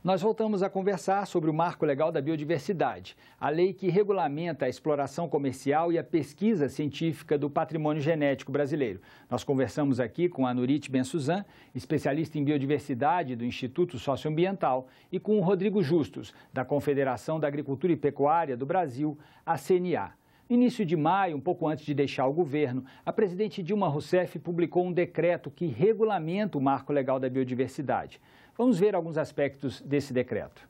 Nós voltamos a conversar sobre o Marco Legal da Biodiversidade, a lei que regulamenta a exploração comercial e a pesquisa científica do patrimônio genético brasileiro. Nós conversamos aqui com a Nurit Ben-Suzan, especialista em biodiversidade do Instituto Socioambiental, e com o Rodrigo Justus, da Confederação da Agricultura e Pecuária do Brasil, a CNA. No início de maio, um pouco antes de deixar o governo, a presidente Dilma Rousseff publicou um decreto que regulamenta o Marco Legal da Biodiversidade. Vamos ver alguns aspectos desse decreto.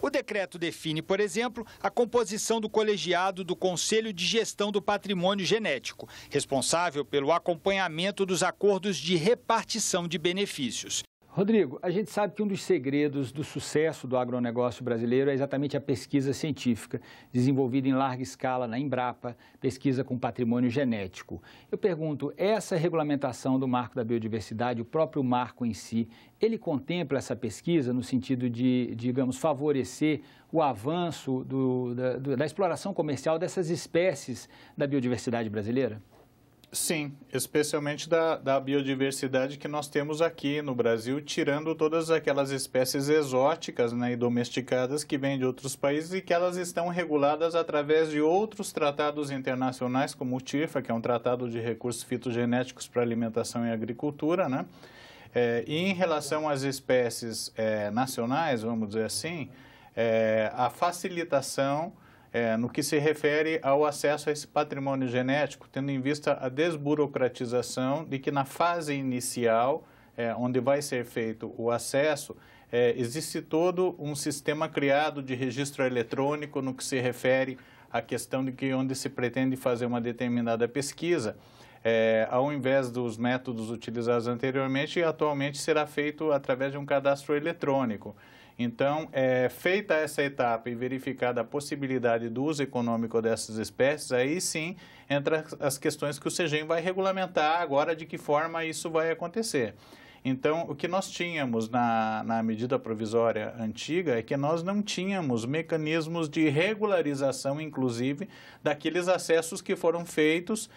O decreto define, por exemplo, a composição do colegiado do Conselho de Gestão do Patrimônio Genético, responsável pelo acompanhamento dos acordos de repartição de benefícios. Rodrigo, a gente sabe que um dos segredos do sucesso do agronegócio brasileiro é exatamente a pesquisa científica, desenvolvida em larga escala na Embrapa, pesquisa com patrimônio genético. Eu pergunto, essa regulamentação do Marco da Biodiversidade, o próprio marco em si, ele contempla essa pesquisa no sentido de, digamos, favorecer o avanço da exploração comercial dessas espécies da biodiversidade brasileira? Sim, especialmente da biodiversidade que nós temos aqui no Brasil, tirando todas aquelas espécies exóticas, né, e domesticadas que vêm de outros países e que elas estão reguladas através de outros tratados internacionais, como o TIRFA, que é um tratado de recursos fitogenéticos para alimentação e agricultura, né? E em relação às espécies nacionais, vamos dizer assim, a facilitação no que se refere ao acesso a esse patrimônio genético, tendo em vista a desburocratização de que na fase inicial, onde vai ser feito o acesso, existe todo um sistema criado de registro eletrônico no que se refere à questão de que onde se pretende fazer uma determinada pesquisa, ao invés dos métodos utilizados anteriormente, atualmente será feito através de um cadastro eletrônico. Então, feita essa etapa e verificada a possibilidade do uso econômico dessas espécies, aí sim entra as questões que o CEGEM vai regulamentar agora de que forma isso vai acontecer. Então, o que nós tínhamos na medida provisória antiga é que nós não tínhamos mecanismos de regularização, inclusive, daqueles acessos que foram feitos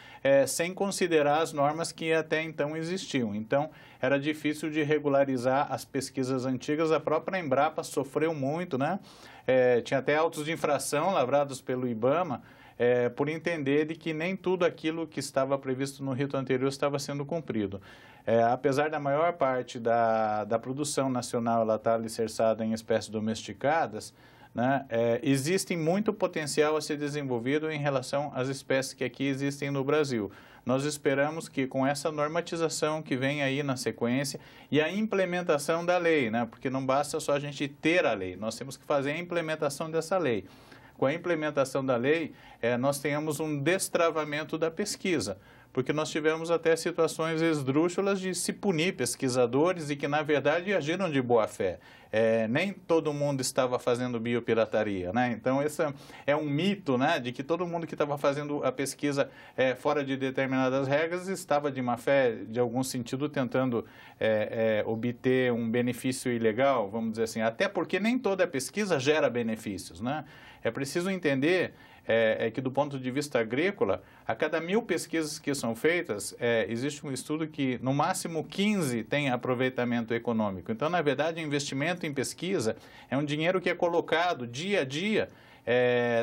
sem considerar as normas que até então existiam. Então, era difícil de regularizar as pesquisas antigas. A própria Embrapa sofreu muito, né? Tinha até autos de infração lavrados pelo IBAMA, por entender de que nem tudo aquilo que estava previsto no rito anterior estava sendo cumprido. Apesar da maior parte da produção nacional ela estar alicerçada em espécies domesticadas, né, existe muito potencial a ser desenvolvido em relação às espécies que aqui existem no Brasil. Nós esperamos que com essa normatização que vem aí na sequência e a implementação da lei, né, porque não basta só a gente ter a lei, nós temos que fazer a implementação dessa lei. Com a implementação da lei, nós tenhamos um destravamento da pesquisa, porque nós tivemos até situações esdrúxulas de se punir pesquisadores e que, na verdade, agiram de boa fé. Nem todo mundo estava fazendo biopirataria, né? Então, esse é um mito, né, de que todo mundo que estava fazendo a pesquisa fora de determinadas regras estava de má fé, de algum sentido, tentando obter um benefício ilegal, vamos dizer assim. Até porque nem toda pesquisa gera benefícios, né? É preciso entender que, do ponto de vista agrícola, a cada 1000 pesquisas que são feitas, existe um estudo que, no máximo, 15 tem aproveitamento econômico. Então, na verdade, o investimento em pesquisa é um dinheiro que é colocado dia a dia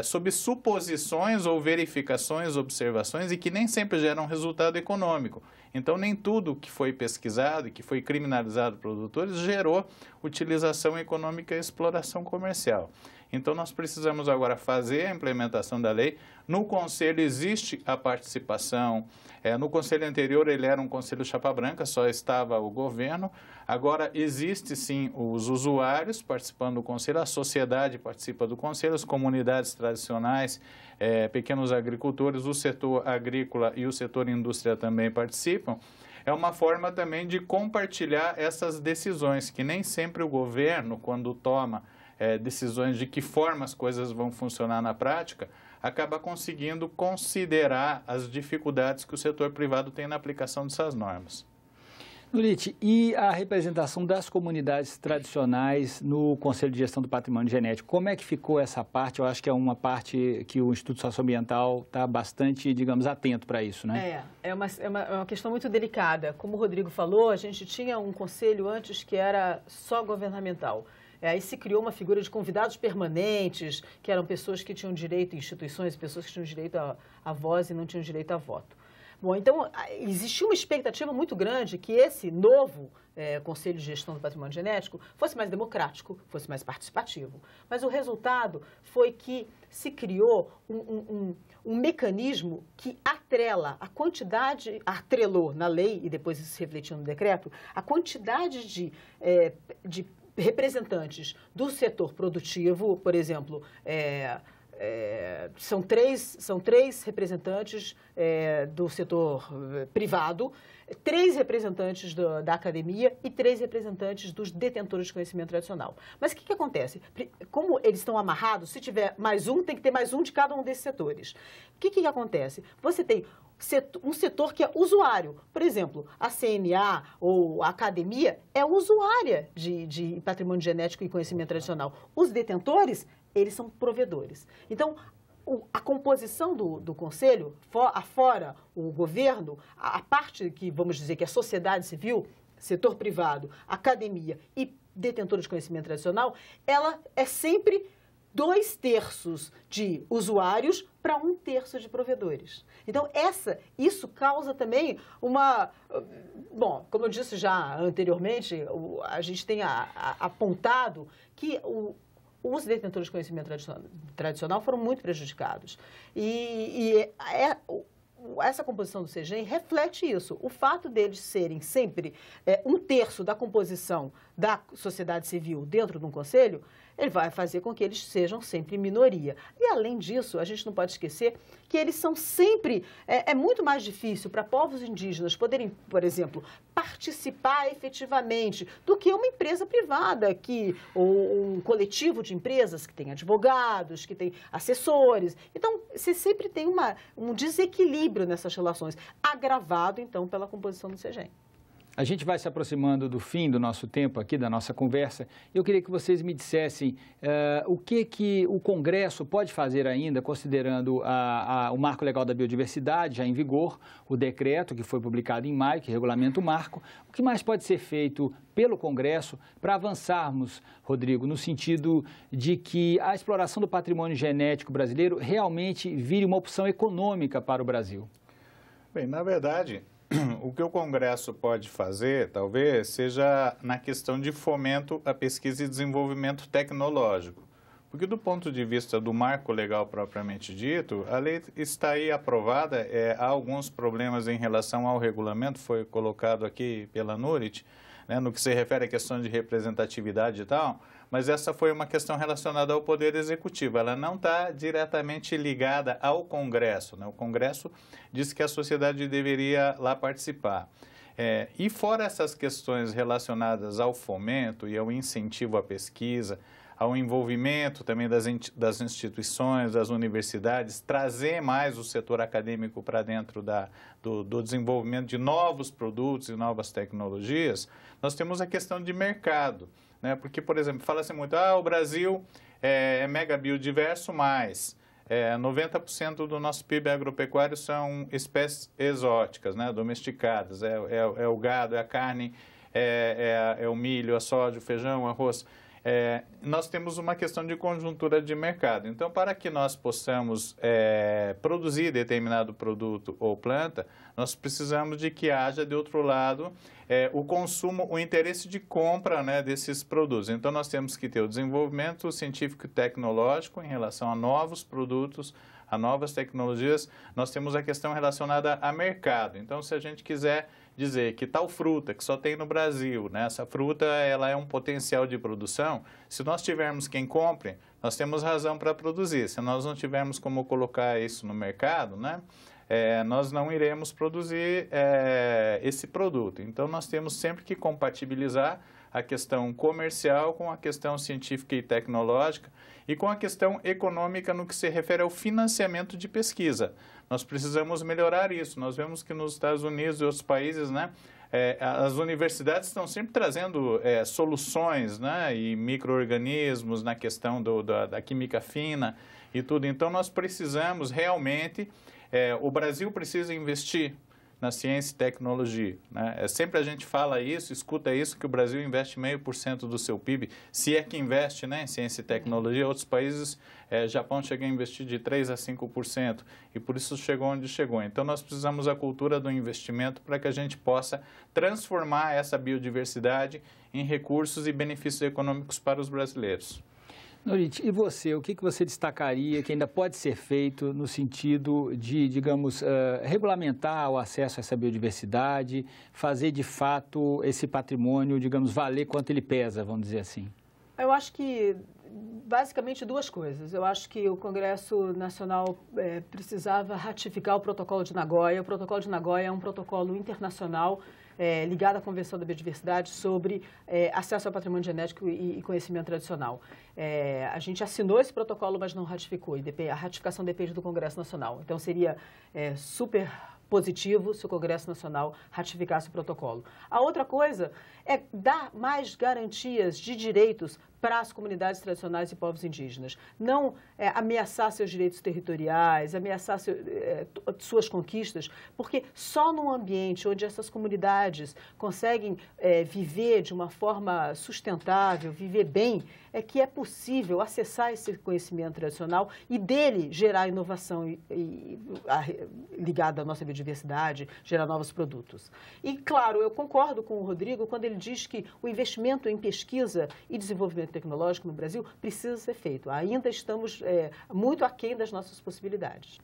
sob suposições ou verificações, observações, e que nem sempre geram resultado econômico. Então, nem tudo que foi pesquisado e que foi criminalizado por produtores gerou utilização econômica e exploração comercial. Então, nós precisamos agora fazer a implementação da lei. No Conselho existe a participação. No Conselho anterior ele era um Conselho chapa branca, só estava o governo. Agora existe sim os usuários participando do Conselho, a sociedade participa do Conselho, as comunidades tradicionais, pequenos agricultores, o setor agrícola e o setor indústria também participam. É uma forma também de compartilhar essas decisões, que nem sempre o governo, quando toma decisões de que forma as coisas vão funcionar na prática, acaba conseguindo considerar as dificuldades que o setor privado tem na aplicação dessas normas. Nurit, e a representação das comunidades tradicionais no Conselho de Gestão do Patrimônio Genético? Como é que ficou essa parte? Eu acho que é uma parte que o Instituto Socioambiental está bastante, digamos, atento para isso, né? É uma questão muito delicada. Como o Rodrigo falou, a gente tinha um conselho antes que era só governamental. Aí se criou uma figura de convidados permanentes, que eram pessoas que tinham direito, instituições, pessoas que tinham direito à voz e não tinham direito a voto. Bom, então, existia uma expectativa muito grande que esse novo Conselho de Gestão do Patrimônio Genético fosse mais democrático, fosse mais participativo. Mas o resultado foi que se criou um mecanismo que atrelou na lei, e depois isso se refletiu no decreto, a quantidade de representantes do setor produtivo, por exemplo, são três representantes do setor privado, 3 representantes da academia e 3 representantes dos detentores de conhecimento tradicional. Mas o que acontece? Como eles estão amarrados, se tiver mais um, tem que ter mais um de cada um desses setores. O que acontece? Você tem um setor que é usuário. Por exemplo, a CNA ou a academia é usuária de patrimônio genético e conhecimento tradicional. Os detentores, eles são provedores. Então, a composição do Conselho, afora o governo, a parte que, vamos dizer, que é a sociedade civil, setor privado, academia e detentores de conhecimento tradicional, ela é sempre 2/3 de usuários para 1/3 de provedores. Então, isso causa também Bom, como eu disse já anteriormente, a gente tem apontado que os detentores de conhecimento tradicional foram muito prejudicados. Essa composição do CGEM reflete isso. O fato deles serem sempre 1/3 da composição da sociedade civil dentro de um conselho, ele vai fazer com que eles sejam sempre minoria. E, além disso, a gente não pode esquecer que eles são sempre... É muito mais difícil para povos indígenas poderem, por exemplo, participar efetivamente do que uma empresa privada, ou um coletivo de empresas que tem advogados, que tem assessores. Então, você sempre tem um desequilíbrio nessas relações, agravado, então, pela composição do CGEM. A gente vai se aproximando do fim do nosso tempo aqui, da nossa conversa. Eu queria que vocês me dissessem o que o Congresso pode fazer ainda, considerando o Marco Legal da Biodiversidade, já em vigor, o decreto que foi publicado em maio, que regulamenta o marco. O que mais pode ser feito pelo Congresso para avançarmos, Rodrigo, no sentido de que a exploração do patrimônio genético brasileiro realmente vire uma opção econômica para o Brasil? Bem, na verdade, o que o Congresso pode fazer, talvez, seja na questão de fomento à pesquisa e desenvolvimento tecnológico. Porque, do ponto de vista do marco legal propriamente dito, a lei está aí aprovada, há alguns problemas em relação ao regulamento, foi colocado aqui pela Nurit, né, no que se refere à questão de representatividade e tal, mas essa foi uma questão relacionada ao Poder Executivo. Ela não está diretamente ligada ao Congresso, né? O Congresso disse que a sociedade deveria lá participar. E fora essas questões relacionadas ao fomento e ao incentivo à pesquisa, ao envolvimento também das instituições, das universidades, trazer mais o setor acadêmico para dentro do desenvolvimento de novos produtos e novas tecnologias, nós temos a questão de mercado, né? Porque, por exemplo, fala-se muito, o Brasil é mega biodiverso, mas 90% do nosso PIB agropecuário são espécies exóticas, né? Domesticadas, é o gado, é a carne, é o milho, a soja, o feijão, o arroz. Nós temos uma questão de conjuntura de mercado. Então, para que nós possamos produzir determinado produto ou planta, nós precisamos de que haja, de outro lado, o consumo, o interesse de compra, né, desses produtos. Então, nós temos que ter o desenvolvimento científico e tecnológico em relação a novos produtos, a novas tecnologias. Nós temos a questão relacionada a mercado. Então, se a gente quiser dizer que tal fruta que só tem no Brasil, né, essa fruta ela é um potencial de produção, se nós tivermos quem compre, nós temos razão para produzir. Se nós não tivermos como colocar isso no mercado, né, nós não iremos produzir esse produto. Então, nós temos sempre que compatibilizar a questão comercial com a questão científica e tecnológica e com a questão econômica no que se refere ao financiamento de pesquisa. Nós precisamos melhorar isso. Nós vemos que nos Estados Unidos e outros países, né, as universidades estão sempre trazendo soluções, né, e micro-organismos na questão da química fina e tudo. Então, nós precisamos realmente, o Brasil precisa investir na ciência e tecnologia, né? Sempre a gente fala isso, escuta isso, que o Brasil investe 0,5% do seu PIB, se é que investe, né, em ciência e tecnologia. Outros países, Japão chega a investir de 3% a 5%, e por isso chegou onde chegou. Então, nós precisamos da cultura do investimento para que a gente possa transformar essa biodiversidade em recursos e benefícios econômicos para os brasileiros. Norite, e você, o que você destacaria que ainda pode ser feito no sentido de, digamos, regulamentar o acesso a essa biodiversidade, fazer de fato esse patrimônio, digamos, valer quanto ele pesa, vamos dizer assim? Eu acho que, basicamente, duas coisas. Eu acho que o Congresso Nacional precisava ratificar o Protocolo de Nagoya. O Protocolo de Nagoya é um protocolo internacional ligado à Convenção da Biodiversidade sobre acesso ao patrimônio genético e conhecimento tradicional. A gente assinou esse protocolo, mas não ratificou, e a ratificação depende do Congresso Nacional. Então, seria super positivo se o Congresso Nacional ratificasse o protocolo. A outra coisa é dar mais garantias de direitos para as comunidades tradicionais e povos indígenas. Não ameaçar seus direitos territoriais, ameaçar suas conquistas, porque só num ambiente onde essas comunidades conseguem viver de uma forma sustentável, viver bem, é que é possível acessar esse conhecimento tradicional e dele gerar inovação ligada à nossa biodiversidade, gerar novos produtos. E, claro, eu concordo com o Rodrigo quando ele diz que o investimento em pesquisa e desenvolvimento tecnológico no Brasil precisa ser feito. Ainda estamos muito aquém das nossas possibilidades.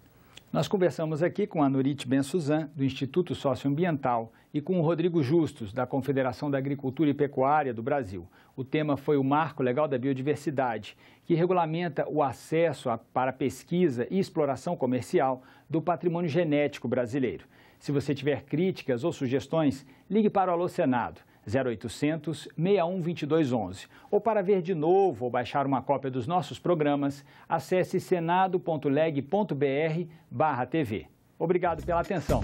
Nós conversamos aqui com a Norite Ben-Suzan, do Instituto Socioambiental, e com o Rodrigo Justus, da Confederação da Agricultura e Pecuária do Brasil. O tema foi o Marco Legal da Biodiversidade, que regulamenta o acesso para pesquisa e exploração comercial do patrimônio genético brasileiro. Se você tiver críticas ou sugestões, ligue para o Alô Senado, 0800 61 22 11. Ou para ver de novo ou baixar uma cópia dos nossos programas, acesse senado.leg.br/TV. Obrigado pela atenção.